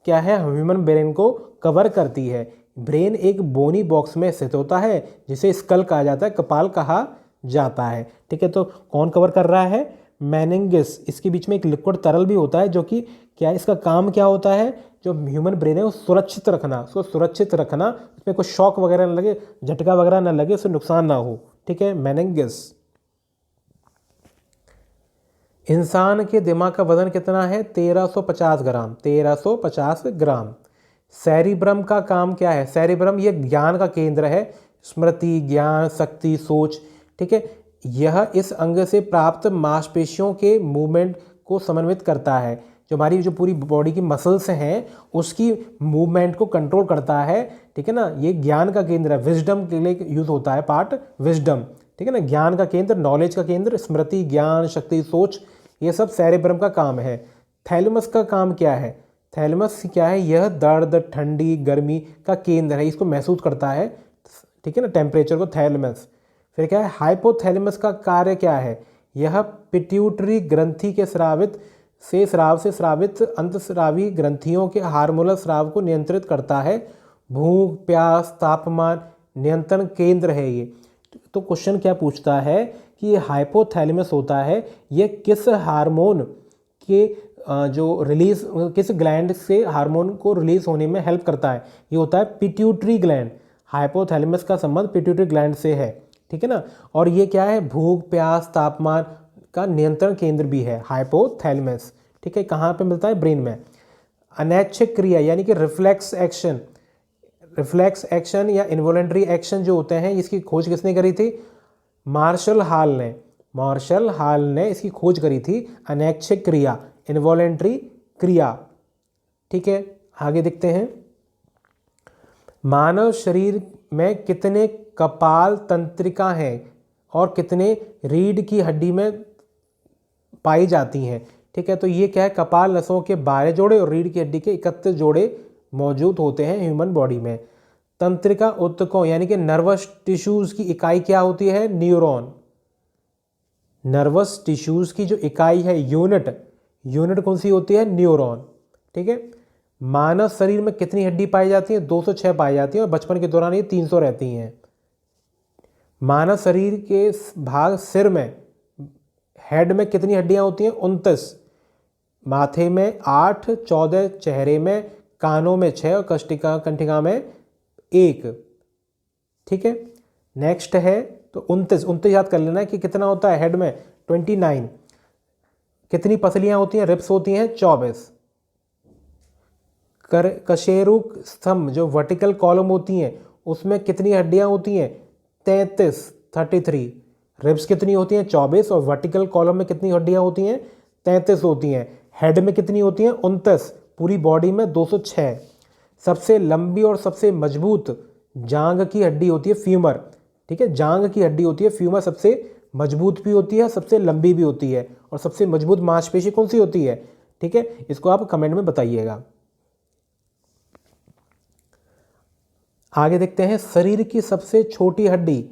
[SPEAKER 1] क्या है, ह्यूमन ब्रेन को कवर करती है। ब्रेन एक बोनी बॉक्स में स्थित होता है जिसे स्कल कहा जाता है, कपाल कहा जाता है। ठीक है, तो कौन कवर कर रहा है, मेनिंगस। इसके बीच में एक लिक्विड तरल भी होता है जो कि क्या, इसका काम क्या होता है, जो ह्यूमन ब्रेन है वो सुरक्षित रखना, उसको सुरक्षित रखना, उसमें कोई शॉक वगैरह ना लगे, झटका वगैरह ना लगे, उससे नुकसान ना हो। ठीक है, मेनिंगस। इंसान के दिमाग का वजन कितना है, 1350 ग्राम, 1350 ग्राम। सेरिब्रम का काम क्या है, सेरिब्रम ये ज्ञान का केंद्र है, स्मृति, ज्ञान, शक्ति, सोच। ठीक है, यह इस अंग से प्राप्त मांसपेशियों के मूवमेंट को समन्वित करता है। जो हमारी जो पूरी बॉडी की मसल्स हैं उसकी मूवमेंट को कंट्रोल करता है। ठीक है ना, ये ज्ञान का केंद्र है, विजडम के लिए यूज होता है, पार्ट विजडम। ठीक है ना, ज्ञान का केंद्र, नॉलेज का केंद्र, स्मृति, ज्ञान, शक्ति, सोच, ये सब सेरेब्रम का काम है। थैलेमस का काम क्या है, थैलेमस क्या है, यह दर्द, ठंडी, गर्मी का केंद्र है, इसको महसूस करता है। ठीक है ना, टेम्परेचर को, थैलेमस। फिर क्या है, हाइपोथैलेमस का कार्य क्या है, यह पिट्यूटरी ग्रंथि के स्राव से स्रावित अंतस्रावी ग्रंथियों के हार्मोनल स्राव को नियंत्रित करता है। भूख, प्यास, तापमान नियंत्रण केंद्र है ये। तो क्वेश्चन क्या पूछता है कि ये हाइपोथैलेमस होता है, ये किस हार्मोन के जो रिलीज, किस ग्लैंड से हार्मोन को रिलीज होने में हेल्प करता है, ये होता है पिट्यूटरी ग्लैंड। हाइपोथैलेमस का संबंध पिट्यूटरी ग्लैंड से है। ठीक है ना, और ये क्या है, भूख, प्यास, तापमान का नियंत्रण केंद्र भी है हाइपोथैलेमस। ठीक है, कहाँ पे मिलता है, ब्रेन में। अनैच्छिक क्रिया यानी कि रिफ्लेक्स एक्शन, रिफ्लेक्स एक्शन या इन्वॉलंटरी एक्शन जो होते हैं, इसकी खोज किसने करी थी, मार्शल हॉल ने। मार्शल हॉल ने इसकी खोज करी थी, अनैच्छिक क्रिया, इन्वॉलंटरी क्रिया। ठीक है, आगे देखते हैं। मानव शरीर में कितने कपाल तंत्रिका हैं और कितने रीढ़ की हड्डी में पाई जाती हैं। ठीक है, तो ये क्या है, कपाल नसों के 12 जोड़े और रीढ़ की हड्डी के 31 जोड़े मौजूद होते हैं ह्यूमन बॉडी में। तंत्रिका ऊतकों यानी कि नर्वस टिश्यूज की इकाई क्या होती है, न्यूरॉन। नर्वस टिश्यूज की जो इकाई है, यूनिट कौन सी होती है, न्यूरॉन। ठीक है, मानव शरीर में कितनी हड्डी पाई जाती है, 206 पाई जाती है और बचपन के दौरान ये 300 रहती हैं। मानव शरीर के भाग सिर में, हेड में कितनी हड्डियां होती हैं, 29। माथे में 8, 14 चेहरे में, कानों में 6 और कंठिका में 1। ठीक है, नेक्स्ट है तो 29 याद कर लेना कि कितना होता है हेड में, 29। कितनी पसलियां होती हैं, रिब्स होती हैं 24। कशेरुक स्तंभ जो वर्टिकल कॉलम होती हैं उसमें कितनी हड्डियां होती हैं, 33। रिब्स कितनी होती हैं, 24 और वर्टिकल कॉलम में कितनी हड्डियां होती हैं, 33 होती हैं। हेड में कितनी होती हैं, 29। पूरी बॉडी में 206। सबसे लंबी और सबसे मजबूत जांघ की हड्डी होती है फीमर। ठीक है, जांघ की हड्डी होती है फीमर, सबसे मजबूत भी होती है, सबसे लंबी भी होती है। और सबसे मजबूत मांसपेशी कौन सी होती है, ठीक है, इसको आप कमेंट में बताइएगा। आगे देखते हैं, शरीर की सबसे छोटी हड्डी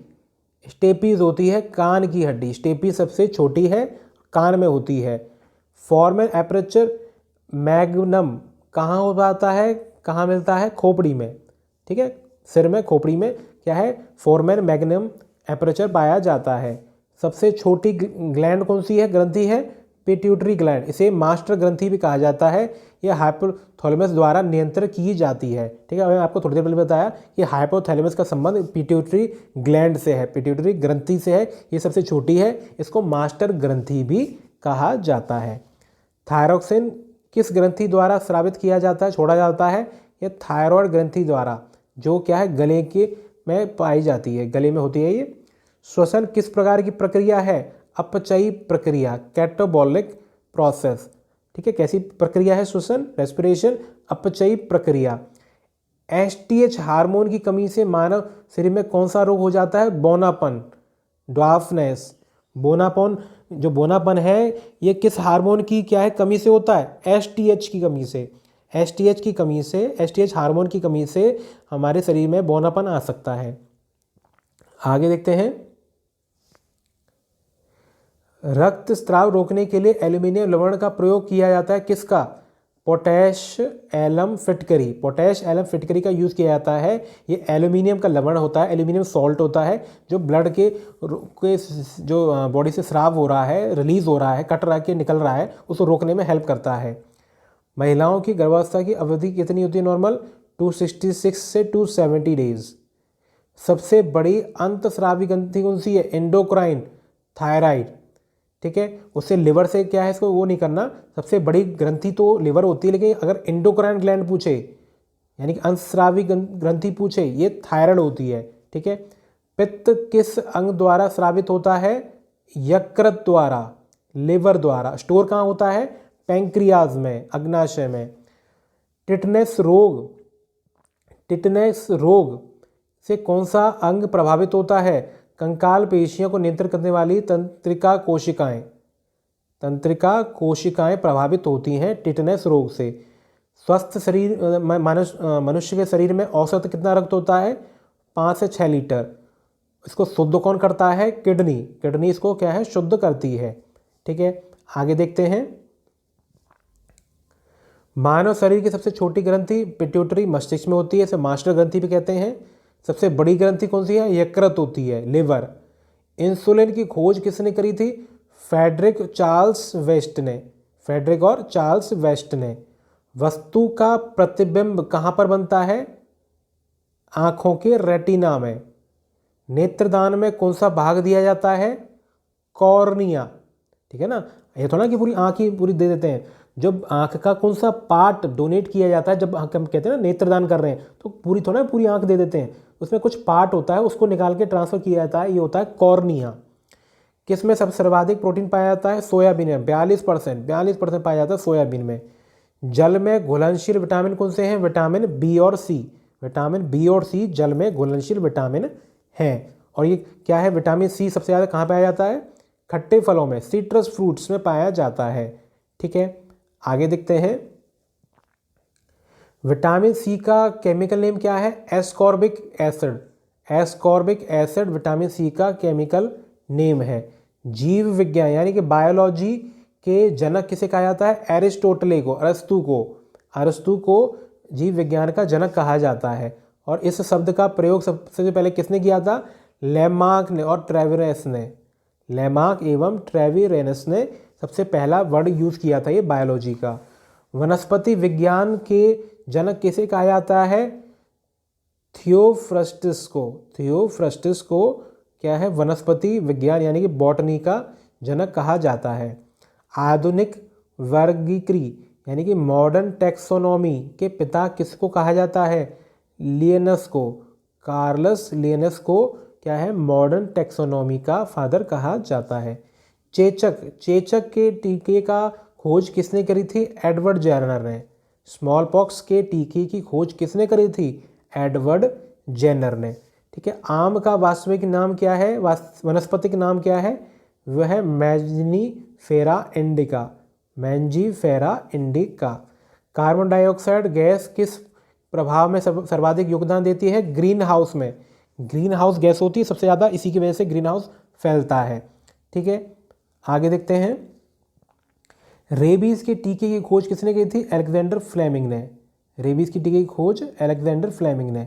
[SPEAKER 1] स्टेपीज होती है, कान की हड्डी। स्टेपी सबसे छोटी है, कान में होती है। फॉर्मेन एपरेचर मैग्नम कहाँ हो जाता है, कहाँ मिलता है, खोपड़ी में। ठीक है, सिर में, खोपड़ी में क्या है, फोरमेन मैग्नम एपरेचर पाया जाता है। सबसे छोटी ग्लैंड कौन सी है, ग्रंथि है, पिट्यूटरी ग्लैंड। इसे मास्टर ग्रंथि भी कहा जाता है। यह हाइपोथैलेमस द्वारा नियंत्रित की जाती है। ठीक है, मैंने आपको थोड़ी देर पहले बताया कि हाइपोथैलेमस का संबंध पिट्यूटरी ग्लैंड से है, पिट्यूटरी ग्रंथि से है। ये सबसे छोटी है, इसको मास्टर ग्रंथि भी कहा जाता है। थायरोक्सिन किस ग्रंथि द्वारा स्रावित किया जाता है, छोड़ा जाता है? ये थायराइड ग्रंथि द्वारा, जो क्या है गले के में पाई जाती है, गले में होती है ये। श्वसन किस प्रकार की प्रक्रिया है? अपचयी प्रक्रिया, कैटाबॉलिक प्रोसेस। ठीक है, कैसी प्रक्रिया है श्वसन, रेस्पिरेशन, अपचयी प्रक्रिया। एसटीएच हार्मोन की कमी से मानव शरीर में कौन सा रोग हो जाता है? बौनापन, ड्वार्फनेस। बोनापन, जो बोनापन है ये किस हार्मोन की क्या है कमी से होता है? एसटीएच की कमी से। एसटीएच की कमी से, एसटीएच हार्मोन की कमी से हमारे शरीर में बौनापन आ सकता है। आगे देखते हैं, रक्त स्राव रोकने के लिए एल्यूमिनियम लवण का प्रयोग किया जाता है, किसका? पोटैश एलम फिटकरी, पोटैश एलम फिटकरी का यूज़ किया जाता है। ये एल्यूमिनियम का लवण होता है, एल्यूमिनियम सॉल्ट होता है, जो ब्लड के जो बॉडी से स्राव हो रहा है, रिलीज हो रहा है, कट रहा के निकल रहा है, उसको रोकने में हेल्प करता है। महिलाओं की गर्भावस्था की अवधि कितनी होती है नॉर्मल? 266 से 270 डेज। सबसे बड़ी अंतस्रावी ग्रंथि कौन सी है? Endocrine, thyroid. ठीक है, उससे लिवर से क्या है, इसको वो नहीं करना। सबसे बड़ी ग्रंथि तो लिवर होती है, लेकिन अगर एंडोक्राइन ग्लैंड पूछे यानी कि अंतस्रावी ग्रंथि पूछे, ये थायराइड होती है। ठीक है, पित्त किस अंग द्वारा स्रावित होता है? यकृत द्वारा, लिवर द्वारा। स्टोर कहाँ होता है? पैंक्रियाज में, अग्नाशय में। टिटनेस रोग, टिटनेस रोग से कौन सा अंग प्रभावित होता है? कंकाल पेशियों को नियंत्रित करने वाली तंत्रिका कोशिकाएं, तंत्रिका कोशिकाएं प्रभावित होती हैं टिटनेस रोग से। स्वस्थ शरीर मनुष्य के शरीर में औसत कितना रक्त होता है? 5 से 6 लीटर। इसको शुद्ध कौन करता है? किडनी, किडनी इसको क्या है, शुद्ध करती है। ठीक है, आगे देखते हैं, मानव शरीर की सबसे छोटी ग्रंथि पिट्यूटरी मस्तिष्क में होती है, इसे मास्टर ग्रंथि भी कहते हैं। सबसे बड़ी ग्रंथि कौन सी है? यकृत होती है, लिवर। इंसुलिन की खोज किसने करी थी? फ्रेडरिक चार्ल्स वेस्ट ने, फ्रेडरिक और चार्ल्स वेस्ट ने। वस्तु का प्रतिबिंब कहाँ पर बनता है? आँखों के रेटिना में। नेत्रदान में कौन सा भाग दिया जाता है? कॉर्निया। ठीक है ना, ये थोड़ा कि पूरी आँख ही पूरी दे देते हैं। जब आँख का कौन सा पार्ट डोनेट किया जाता है, जब हम कहते हैं ना नेत्रदान कर रहे हैं, तो पूरी थोड़ा पूरी आँख दे देते हैं, उसमें कुछ पार्ट होता है, उसको निकाल के ट्रांसफर किया जाता है, ये होता है कॉर्निया। किस में सब सर्वाधिक प्रोटीन पाया जाता है? सोयाबीन में 42% पाया जाता है सोयाबीन में। जल में घुलनशील विटामिन कौन से हैं? विटामिन बी और सी, विटामिन बी और सी जल में घुलनशील विटामिन हैं। और ये क्या है? विटामिन सी सबसे ज़्यादा कहाँ पाया जाता है? खट्टे फलों में, सिट्रस फ्रूट्स में पाया जाता है। ठीक है, आगे देखते हैं, विटामिन सी का केमिकल नेम क्या है? Ascorbic acid, ascorbic acid vitamin C का केमिकल नेम है। जीव विज्ञान यानी कि बायोलॉजी के जनक किसे कहा जाता है? एरिस्टोटले को, अरस्तु को, अरस्तु को जीव विज्ञान का जनक कहा जाता है। और इस शब्द का प्रयोग सबसे पहले किसने किया था? लेमार्क ने और ट्रेविरेस ने, लेमार्क एवं ट्रेविरेनस ने सबसे पहला वर्ड यूज़ किया था ये बायोलॉजी का। वनस्पति विज्ञान के जनक किसे कहा जाता है? थियोफ्रस्टस को, थियोफ्रस्टस को क्या है? वनस्पति विज्ञान यानी कि बॉटनी का जनक कहा जाता है। आधुनिक वर्गीकरी यानी कि मॉडर्न टैक्सोनॉमी के पिता किसको कहा जाता है? लिनस को, कार्लस लिनस को क्या है? मॉडर्न टैक्सोनॉमी का फादर कहा जाता है। चेचक, चेचक के टीके का खोज किसने करी थी? एडवर्ड जेनर ने। स्मॉल पॉक्स के टीके की खोज किसने करी थी? एडवर्ड जेनर ने। ठीक है, आम का वास्तविक नाम क्या है? वनस्पतिक नाम क्या है? वह है Mangifera indica, Mangifera indica. Carbon dioxide gas किस प्रभाव में सर्वाधिक योगदान देती है? ग्रीन हाउस में, ग्रीन हाउस गैस होती है सबसे ज़्यादा, इसी की वजह से ग्रीन हाउस फैलता है। ठीक है, आगे देखते हैं, रेबीज के टीके की खोज किसने की थी? अलेक्जेंडर फ्लेमिंग ने। रेबीज की टीके की खोज अलेक्जेंडर फ्लेमिंग ने।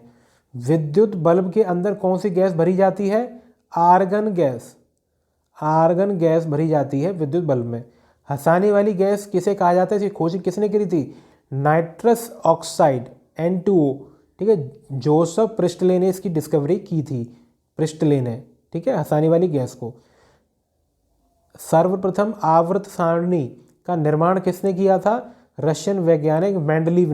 [SPEAKER 1] विद्युत बल्ब के अंदर कौन सी गैस भरी जाती है? आर्गन गैस, आर्गन गैस भरी जाती है विद्युत बल्ब में। हंसाने वाली गैस किसे कहा जाता है? इसकी खोज किसने करी थी? Nitrous oxide, N2O। ठीक है, जोसेफ प्रिस्टले ने इसकी डिस्कवरी की थी, प्रिस्टले ने। ठीक है, हंसाने वाली गैस को। सर्वप्रथम आवर्त सारणी का निर्माण किसने किया था? रशियन वैज्ञानिक मेंडलीव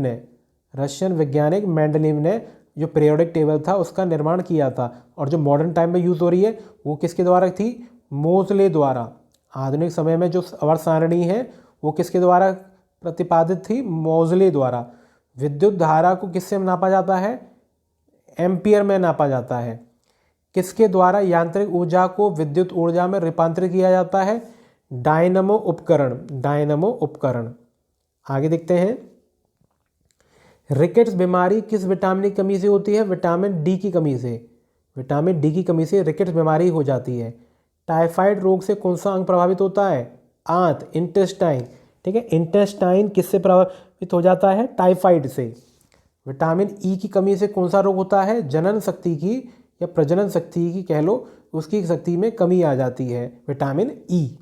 [SPEAKER 1] ने जो पीरियोडिक टेबल था उसका निर्माण किया था। और जो मॉडर्न टाइम में यूज़ हो रही है वो किसके द्वारा थी? मोज़ले द्वारा। आधुनिक समय में जो आवर्त सारणी है वो किसके द्वारा प्रतिपादित थी? मोज़ले द्वारा। विद्युत धारा को किससे नापा जाता है? एम्पियर में नापा जाता है। किसके द्वारा यांत्रिक ऊर्जा को विद्युत ऊर्जा में रूपांतरित किया जाता है? डायनमो उपकरण। आगे देखते हैं, रिकेट्स बीमारी किस विटामिन की कमी से होती है? विटामिन डी की कमी से रिकेट्स बीमारी हो जाती है। टाइफाइड रोग से कौन सा अंग प्रभावित होता है? आंत, इंटेस्टाइन। ठीक है, इंटेस्टाइन किससे प्रभावित हो जाता है? टाइफाइड से। विटामिन ई की कमी से कौन सा रोग होता है? जनन शक्ति की या प्रजनन शक्ति की कह लो, उसकी शक्ति में कमी आ जाती है, विटामिन ई।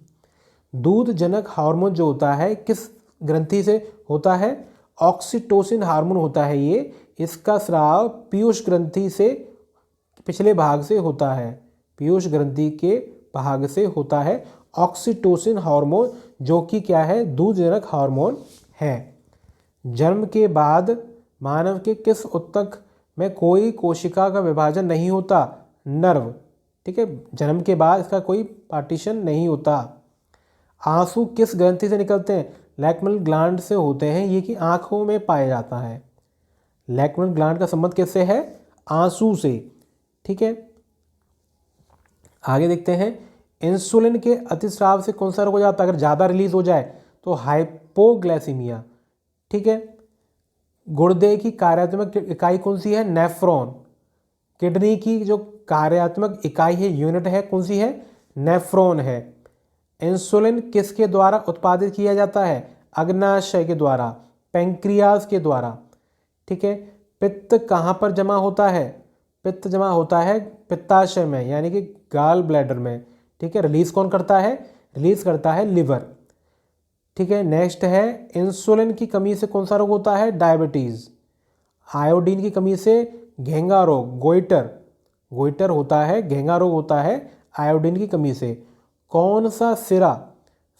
[SPEAKER 1] दूध जनक हार्मोन जो होता है किस ग्रंथि से होता है? ऑक्सीटोसिन हार्मोन होता है ये। इसका स्राव पीयूष ग्रंथि से पिछले भाग से होता है, पीयूष ग्रंथि के भाग से होता है ऑक्सीटोसिन हार्मोन, जो कि क्या है? दूध जनक हार्मोन है। जन्म के बाद मानव के किस ऊतक में कोई कोशिका का विभाजन नहीं होता? नर्व। ठीक है, जन्म के बाद इसका कोई पार्टीशन नहीं होता। आंसू किस ग्रंथि से निकलते हैं? लैक्रिमल ग्लैंड से होते हैं, ये कि आंखों में पाया जाता है। लैक्रिमल ग्लैंड का संबंध किससे है? आंसू से। ठीक है, आगे देखते हैं, इंसुलिन के अतिस्राव से कौन सा रोग हो जाता है? अगर ज़्यादा रिलीज हो जाए तो हाइपोग्लाइसीमिया। ठीक है, गुर्दे की कार्यात्मक इकाई कौन सी है? नेफ्रॉन। किडनी की जो कार्यात्मक इकाई है, यूनिट है, कौन सी है? नेफ्रॉन है। इंसुलिन किसके द्वारा उत्पादित किया जाता है? अग्नाशय के द्वारा, पैंक्रियाज के द्वारा। ठीक है, पित्त कहाँ पर जमा होता है? पित्त जमा होता है पित्ताशय में, यानी कि गाल ब्लैडर में। ठीक है, रिलीज कौन करता है? रिलीज करता है लिवर। ठीक है, नेक्स्ट है, इंसुलिन की कमी से कौन सा रोग होता है? डायबिटीज़। आयोडीन की कमी से घेंगा रोग, गोइटर होता है, घेंगा रोग होता है आयोडीन की कमी से। कौन सा सिरा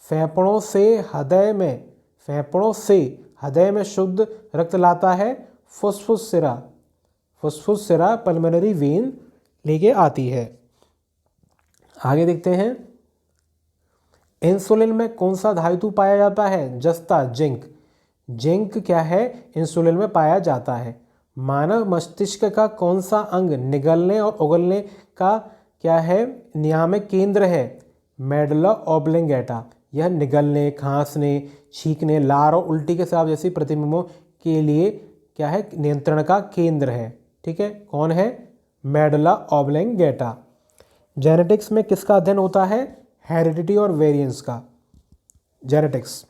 [SPEAKER 1] फेफड़ों से हृदय में शुद्ध रक्त लाता है? फुसफुस सिरा पल्मोनरी वेन लेके आती है। आगे देखते हैं, इंसुलिन में कौन सा धातु पाया जाता है? जस्ता, जिंक क्या है? इंसुलिन में पाया जाता है। मानव मस्तिष्क का कौन सा अंग निगलने और उगलने का क्या है? नियामक केंद्र है? मेडुला ऑब्लिंगेटा। यह निगलने, खांसने, छींकने, लार और उल्टी के स्राव जैसी प्रतिबिंबों के लिए क्या है? नियंत्रण का केंद्र है। ठीक है, कौन है? मेडुला ऑब्लिंगेटा। जेनेटिक्स में किसका अध्ययन होता है? हेरिडिटी और वेरिएंस का। जेनेटिक्स।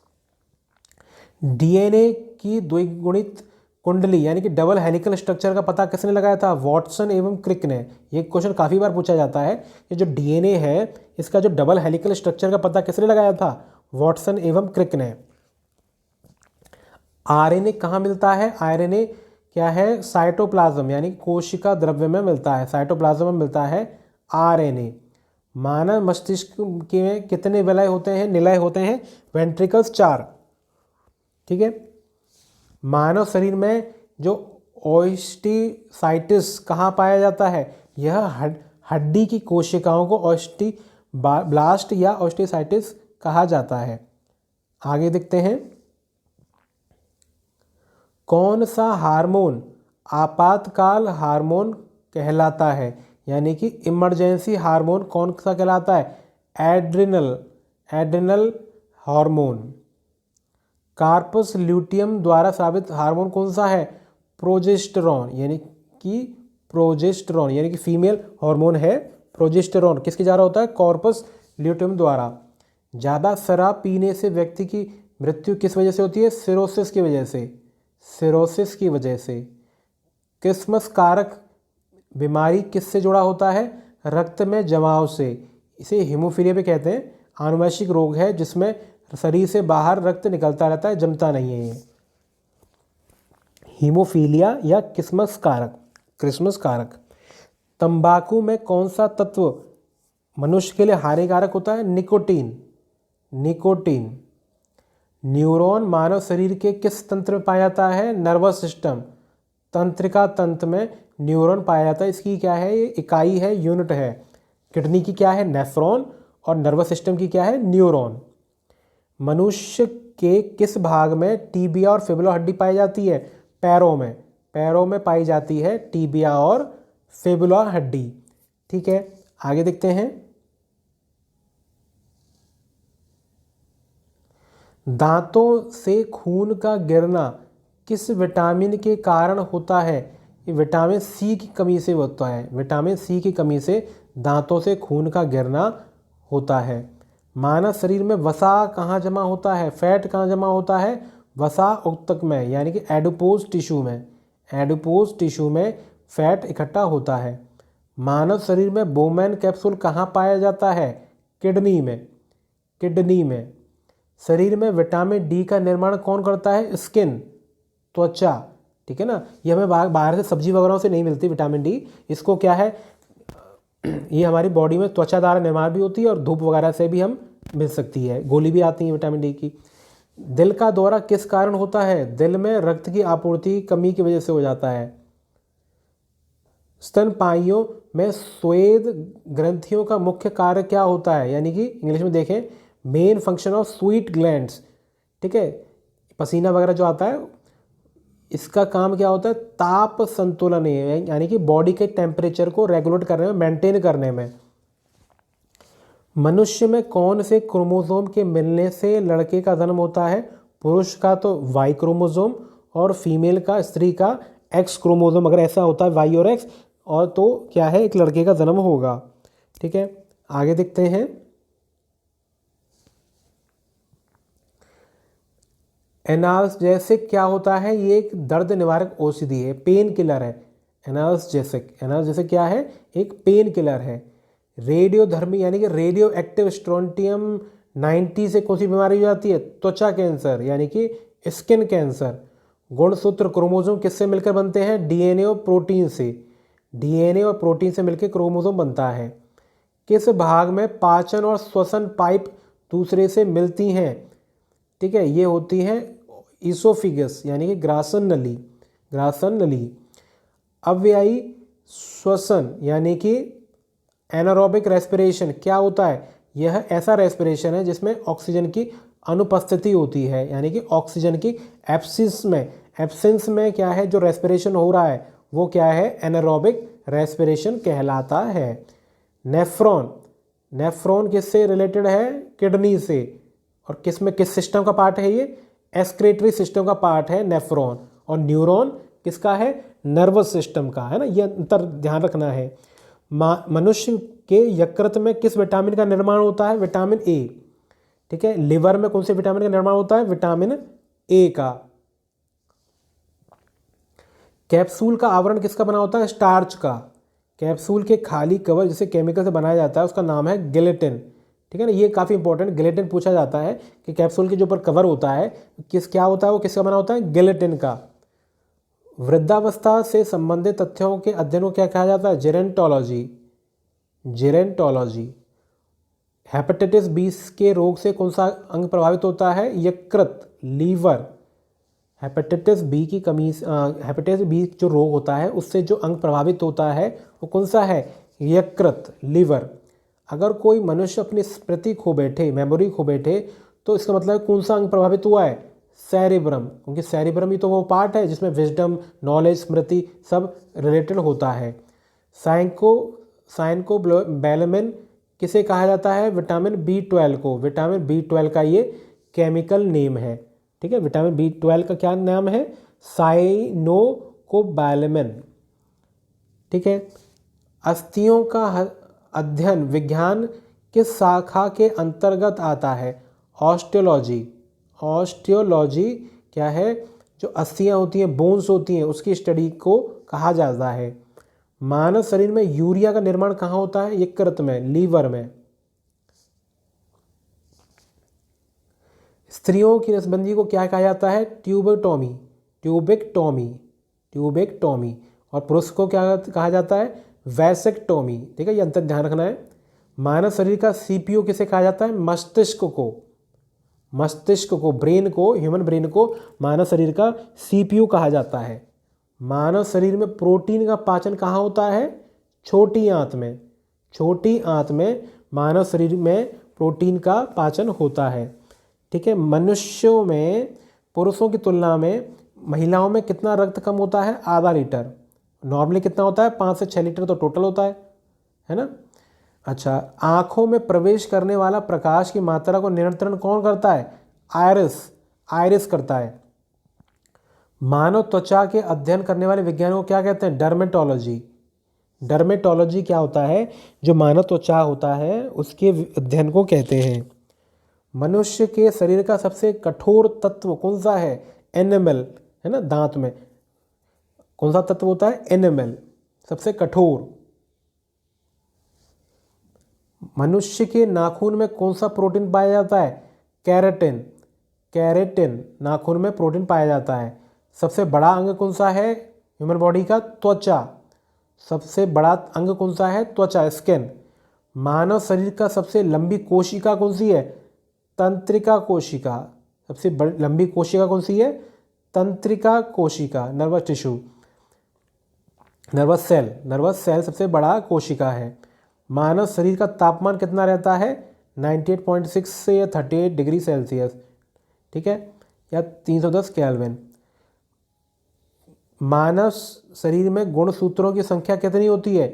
[SPEAKER 1] डीएनए की द्विगुणित कुंडली यानी कि डबल हेलिकल स्ट्रक्चर का पता किसने लगाया था? वॉटसन एवं क्रिक ने। ये क्वेश्चन काफ़ी बार पूछा जाता है कि जो डीएनए है इसका जो डबल हेलिकल स्ट्रक्चर का पता किसने लगाया था? वॉटसन एवं क्रिक ने। आरएनए कहाँ मिलता है? आरएनए क्या है? साइटोप्लाज्म यानी कोशिका द्रव्य में मिलता है, साइटोप्लाज्म में मिलता है आरएनए। मानव मस्तिष्क के कितने निलय होते हैं? वेंट्रिकल्स 4। ठीक है, मानव शरीर में जो ओस्टिसाइटिस कहाँ पाया जाता है? यह हड्डी की कोशिकाओं को ओस्टिब्लास्ट या ओस्टिसाइटिस कहा जाता है। आगे देखते हैं, कौन सा हार्मोन आपातकाल हार्मोन कहलाता है? यानी कि इमरजेंसी हार्मोन कौन सा कहलाता है? Adrenal hormone. कार्पस ल्यूटियम द्वारा स्रावित हार्मोन कौन सा है? प्रोजेस्टेरॉन यानी कि फीमेल हार्मोन है प्रोजेस्टेरॉन। किसके द्वारा होता है? कॉर्पस ल्यूटियम द्वारा। ज़्यादा शराब पीने से व्यक्ति की मृत्यु किस वजह से होती है? सिरोसिस की वजह से। क्रिसमस कारक बीमारी किससे जुड़ा होता है? रक्त में जमाव से। इसे हीमोफीलिया भी कहते हैं। आनुवंशिक रोग है जिसमें शरीर से बाहर रक्त निकलता रहता है, जमता नहीं है ये। हीमोफीलिया या क्रिसमस कारक। तंबाकू में कौन सा तत्व मनुष्य के लिए हानिकारक होता है? निकोटीन। न्यूरॉन मानव शरीर के किस तंत्र में पाया जाता है? नर्वस सिस्टम, तंत्रिका तंत्र में न्यूरॉन पाया जाता है। इसकी क्या है? ये इकाई है, यूनिट है। किडनी की क्या है? नेफ्रॉन, और नर्वस सिस्टम की क्या है? न्यूरॉन। मनुष्य के किस भाग में टीबिया और फिबुला हड्डी पाई जाती है? पैरों में। पैरों में पाई जाती है टीबिया और फिबुला हड्डी। ठीक है, आगे देखते हैं। दांतों से खून का गिरना किस विटामिन के कारण होता है? ये विटामिन सी की कमी से होता है। विटामिन सी की कमी से दांतों से खून का गिरना होता है। मानव शरीर में वसा कहाँ जमा होता है? फैट कहाँ जमा होता है? वसा ऊतक में, यानी कि एडिपोज टिश्यू में। एडिपोज टिश्यू में फैट इकट्ठा होता है। मानव शरीर में बोमेन कैप्सूल कहाँ पाया जाता है? किडनी में। किडनी में। शरीर में विटामिन डी का निर्माण कौन करता है? स्किन, त्वचा। ठीक है ना, ये हमें बाहर से सब्जी वगैरह से नहीं मिलती विटामिन डी। इसको क्या है, ये हमारी बॉडी में त्वचा द्वारा निर्माण भी होती है और धूप वगैरह से भी हम मिल सकती है। गोली भी आती है विटामिन डी की। दिल का दौरा किस कारण होता है? दिल में रक्त की आपूर्ति की कमी की वजह से हो जाता है। स्तनपाइयों में स्वेद ग्रंथियों का मुख्य कार्य क्या होता है? यानी कि इंग्लिश में देखें, main function of sweet glands. ठीक है, पसीना वगैरह जो आता है, इसका काम क्या होता है? ताप संतुलन है, यानी कि बॉडी के टेम्परेचर को रेगुलेट करने में, मेंटेन करने में। मनुष्य में कौन से क्रोमोसोम के मिलने से लड़के का जन्म होता है? पुरुष का तो वाई क्रोमोसोम, और फीमेल का, स्त्री का एक्स क्रोमोसोम। अगर ऐसा होता है वाई और एक्स, और तो क्या है, एक लड़के का जन्म होगा। ठीक है, आगे देखते हैं। एनाल्जेसिक क्या होता है? ये एक दर्द निवारक औषधि है, पेन किलर है। एनाल्जेसिक क्या है? एक पेन किलर है। रेडियोधर्मी यानी कि रेडियो एक्टिव स्ट्रोंटियम 90 से कौन सी बीमारी हो जाती है? त्वचा कैंसर, यानी कि स्किन कैंसर। गुणसूत्र क्रोमोसोम किससे मिलकर बनते हैं? डीएनए और प्रोटीन से। डीएनए और प्रोटीन से मिलकर क्रोमोसोम बनता है। किस भाग में पाचन और श्वसन पाइप दूसरे से मिलती हैं? ठीक है, ये होती हैं ईसोफिगस, यानी कि ग्रासन नली। ग्रासन नली। अव्ययी श्वसन यानी कि एनारोबिक रेस्पिरेशन क्या होता है? यह ऐसा रेस्पिरेशन है जिसमें ऑक्सीजन की अनुपस्थिति होती है, यानी कि ऑक्सीजन की एब्सेंस में क्या है, जो रेस्पिरेशन हो रहा है वो क्या है? एनारोबिक रेस्पिरेशन कहलाता है। नेफ्रॉन। नेफ्रॉन किससे रिलेटेड है? किडनी से। और किस सिस्टम का पार्ट है? ये एक्सक्रीटरी सिस्टम का पार्ट है नेफ्रॉन। और न्यूरॉन किसका है? नर्वस सिस्टम का, है ना। ये अंतर ध्यान रखना है। मनुष्य के यकृत में किस विटामिन का निर्माण होता है? Vitamin A. ठीक है, लिवर में कौन से विटामिन का निर्माण होता है? विटामिन ए का। कैप्सूल का आवरण किसका बना होता है? स्टार्च का। कैप्सूल के खाली कवर जिसे केमिकल से बनाया जाता है उसका नाम है गेलेटिन। ठीक है ना, ये काफ़ी इंपॉर्टेंट, गेलेटिन पूछा जाता है कि कैप्सूल के जो ऊपर कवर होता है क्या होता है, वो किसका बना होता है? गेलेटिन का। वृद्धावस्था से संबंधित तथ्यों के अध्ययन को क्या कहा जाता है? जेरेंटोलॉजी। जेरेंटोलॉजी। हेपेटाइटिस बी के रोग से कौन सा अंग प्रभावित होता है? यकृत, लीवर। हेपेटाइटिस बी जो रोग होता है उससे जो अंग प्रभावित होता है वो कौन सा है? यकृत, लीवर। अगर कोई मनुष्य अपनी स्मृति खो बैठे, मेमोरी खो बैठे, तो इसका मतलब कौन सा अंग प्रभावित हुआ है? सेरिब्रम, क्योंकि सेरिब्रम ही तो वो पार्ट है जिसमें विजडम, नॉलेज, स्मृति सब रिलेटेड होता है। साइनकोबैलेमिन किसे कहा जाता है? विटामिन B12 को। विटामिन B12 का ये केमिकल नेम है। ठीक है, विटामिन B12 का क्या नाम है? साइनोकोबैलेमिन। ठीक है, अस्थियों का अध्ययन विज्ञान किस शाखा के अंतर्गत आता है? ऑस्टियोलॉजी। ऑस्टियोलॉजी क्या है? जो अस्थियां होती हैं, बोन्स होती हैं, उसकी स्टडी को कहा जाता है। मानव शरीर में यूरिया का निर्माण कहाँ होता है? यकृत में, लीवर में। स्त्रियों की नसबंदी को क्या कहा जाता है? ट्यूबेक्टोमी। ट्यूबेक्टोमी। ट्यूबेक्टोमी। और पुरुष को क्या कहा जाता है? वैसेक्टोमी। ठीक है, ये अंतर ध्यान रखना है। मानव शरीर का CPU किसे कहा जाता है? मस्तिष्क को। मस्तिष्क को, ब्रेन को, ह्यूमन ब्रेन को मानव शरीर का CPU कहा जाता है। मानव शरीर में प्रोटीन का पाचन कहाँ होता है? छोटी आंत में। छोटी आंत में मानव शरीर में प्रोटीन का पाचन होता है। ठीक है। मनुष्यों में पुरुषों की तुलना में महिलाओं में कितना रक्त कम होता है? आधा लीटर। नॉर्मली कितना होता है? 5 से 6 लीटर तो टोटल होता है ना। अच्छा, आँखों में प्रवेश करने वाला प्रकाश की मात्रा को नियंत्रण कौन करता है? आयरिस करता है। मानव त्वचा के अध्ययन करने वाले विज्ञान को क्या कहते हैं? डर्मेटोलॉजी। डर्मेटोलॉजी क्या होता है? जो मानव त्वचा होता है उसके अध्ययन को कहते हैं। मनुष्य के शरीर का सबसे कठोर तत्व कौन सा है? एनिमल, है ना, दांत में कौन सा तत्व होता है? एनिमल, सबसे कठोर। मनुष्य के नाखून में कौन सा प्रोटीन पाया जाता है? कैरेटिन। कैरेटिन नाखून में प्रोटीन पाया जाता है। सबसे बड़ा अंग कौन सा है ह्यूमन बॉडी का? त्वचा। सबसे बड़ा अंग कौन सा है? त्वचा, स्किन। मानव शरीर का सबसे लंबी कोशिका कौन सी है? तंत्रिका कोशिका। सबसे लंबी कोशिका कौन सी है? तंत्रिका कोशिका। नर्वस टिश्यू, नर्वस सेल सबसे बड़ा कोशिका है। मानव शरीर का तापमान कितना रहता है? 98.6 से या 38 डिग्री सेल्सियस, ठीक है, या 310 केल्विन। मानव शरीर में गुणसूत्रों की संख्या कितनी होती है?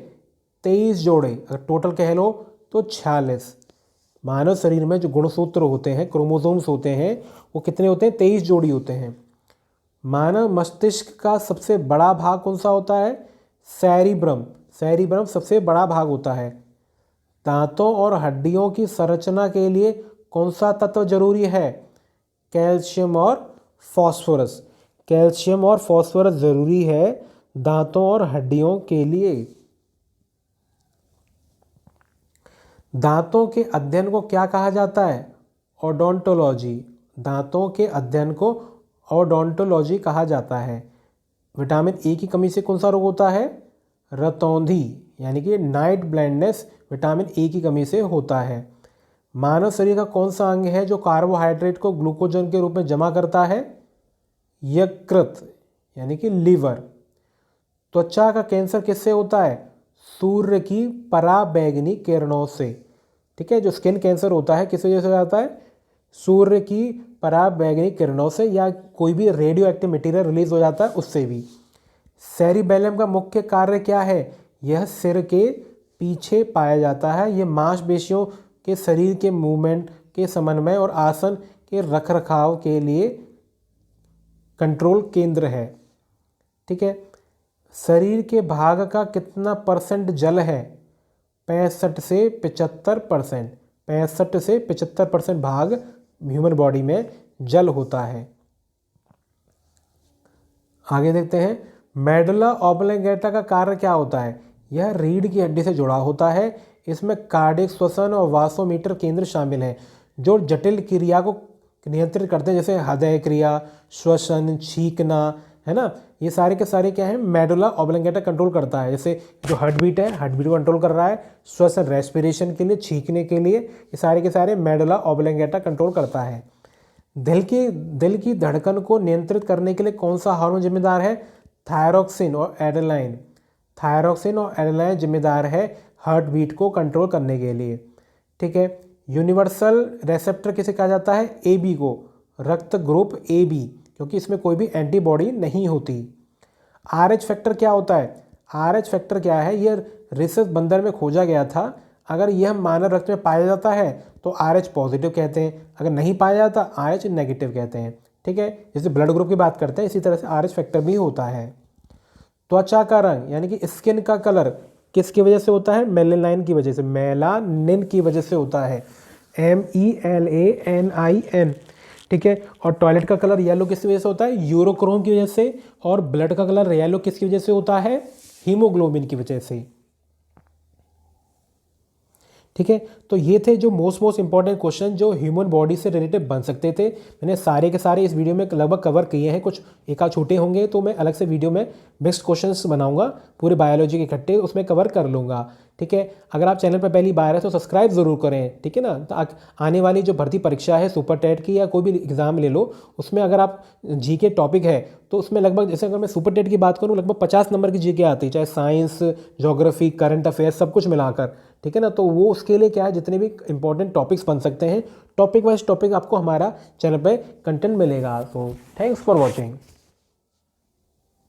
[SPEAKER 1] 23 जोड़े। अगर टोटल कह लो तो 46। मानव शरीर में जो गुणसूत्र होते हैं, क्रोमोसोम्स होते हैं, वो कितने होते हैं? 23 जोड़ी होते हैं। मानव मस्तिष्क का सबसे बड़ा भाग कौन सा होता है? सेरिब्रम। सेरिब्रम सबसे बड़ा भाग होता है। दांतों और हड्डियों की संरचना के लिए कौन सा तत्व जरूरी है? कैल्शियम और फॉस्फोरस। कैल्शियम और फॉस्फोरस जरूरी है दांतों और हड्डियों के लिए। दांतों के अध्ययन को क्या कहा जाता है? ओडोंटोलॉजी। दांतों के अध्ययन को ओडोंटोलॉजी कहा जाता है। विटामिन ए की कमी से कौन सा रोग होता है? रतौंधी, यानी कि नाइट ब्लाइंडनेस विटामिन ए की कमी से होता है। मानव शरीर का कौन सा अंग है जो कार्बोहाइड्रेट को ग्लूकोजन के रूप में जमा करता है? यकृत, यानी कि लीवर। त्वचा का कैंसर किससे होता है? सूर्य की पराबैंगनी किरणों से। ठीक है, जो स्किन कैंसर होता है किस वजह से होता है? सूर्य की पराबैंगनी किरणों से, या कोई भी रेडियो एक्टिव मटीरियल रिलीज हो जाता है उससे भी। सेरिबेलम का मुख्य कार्य क्या है? यह सिर के पीछे पाया जाता है। यह मांसपेशियों के शरीर के मूवमेंट के समन्वय और आसन के रखरखाव के लिए कंट्रोल केंद्र है। ठीक है। शरीर के भाग का कितना % जल है? 65 से 75%। 65 से 75% भाग ह्यूमन बॉडी में जल होता है। आगे देखते हैं, मेडुला ऑब्लिंगेटा का कार्य क्या होता है? यह रीढ़ की हड्डी से जुड़ा होता है। इसमें कार्डियक, श्वसन और वासोमीटर केंद्र शामिल हैं जो जटिल क्रिया को नियंत्रित करते हैं, जैसे हृदय क्रिया, श्वसन, छींकना, है ना। ये सारे के सारे क्या है? मेडुला ऑब्लिंगेटा कंट्रोल करता है। जैसे जो हार्ट बीट है, हार्ट बीट को कंट्रोल कर रहा है, श्वसन रेस्पिरेशन के लिए, छींकने के लिए, ये सारे के सारे मेडुला ऑब्लिंगेटा कंट्रोल करता है। दिल की धड़कन को नियंत्रित करने के लिए कौन सा हार्मोन जिम्मेदार है? थायरोक्सिन और एडेनाइन। थायरोक्सिन और एडेनाइन जिम्मेदार है हार्ट बीट को कंट्रोल करने के लिए। ठीक है। यूनिवर्सल रेसेप्टर किसे कहा जाता है? AB को, रक्त ग्रुप AB, क्योंकि इसमें कोई भी एंटीबॉडी नहीं होती। RH फैक्टर क्या होता है? RH फैक्टर क्या है? यह रिसर्च बंदर में खोजा गया था। अगर यह मानव रक्त में पाया जाता है तो RH पॉजिटिव कहते हैं, अगर नहीं पाया जाता RH नेगेटिव कहते हैं। ठीक है, जैसे ब्लड ग्रुप की बात करते हैं इसी तरह से RH फैक्टर भी होता है। त्वचा का रंग यानी कि स्किन का कलर किसकी वजह से होता है? मेलानाइन की वजह से, मेलानिन की वजह से होता है, MELANIN। ठीक है। और टॉयलेट का कलर येलो किसकी वजह से होता है? यूरोक्रोम की वजह से। और ब्लड का कलर येलो किसकी वजह से होता है? हीमोग्लोबिन की वजह से। ठीक है, तो ये थे जो मोस्ट इंपॉर्टेंट क्वेश्चन जो ह्यूमन बॉडी से रिलेटेड बन सकते थे। मैंने सारे के सारे इस वीडियो में लगभग कवर किए हैं, कुछ एक आध छोटे होंगे तो मैं अलग से वीडियो में मिक्स्ड क्वेश्चंस बनाऊंगा, पूरे बायोलॉजी के इकट्ठे उसमें कवर कर लूँगा। ठीक है, अगर आप चैनल पर पहली बार है तो सब्सक्राइब ज़रूर करें। ठीक है ना, तो आने वाली जो भर्ती परीक्षा है सुपर टेट की या कोई भी एग्ज़ाम ले लो, उसमें अगर आप जी के टॉपिक है तो उसमें लगभग, जैसे अगर मैं सुपर टेट की बात करूँ, लगभग 50 नंबर की जी के आती है, चाहे साइंस, ज्योग्राफी, करंट अफेयर्स सब कुछ मिलाकर। ठीक है ना, तो वो उसके लिए क्या है, जितने भी इंपॉर्टेंट टॉपिक्स बन सकते हैं, टॉपिक वाइज टॉपिक आपको हमारा चैनल पे कंटेंट मिलेगा। तो थैंक्स फॉर वॉचिंग।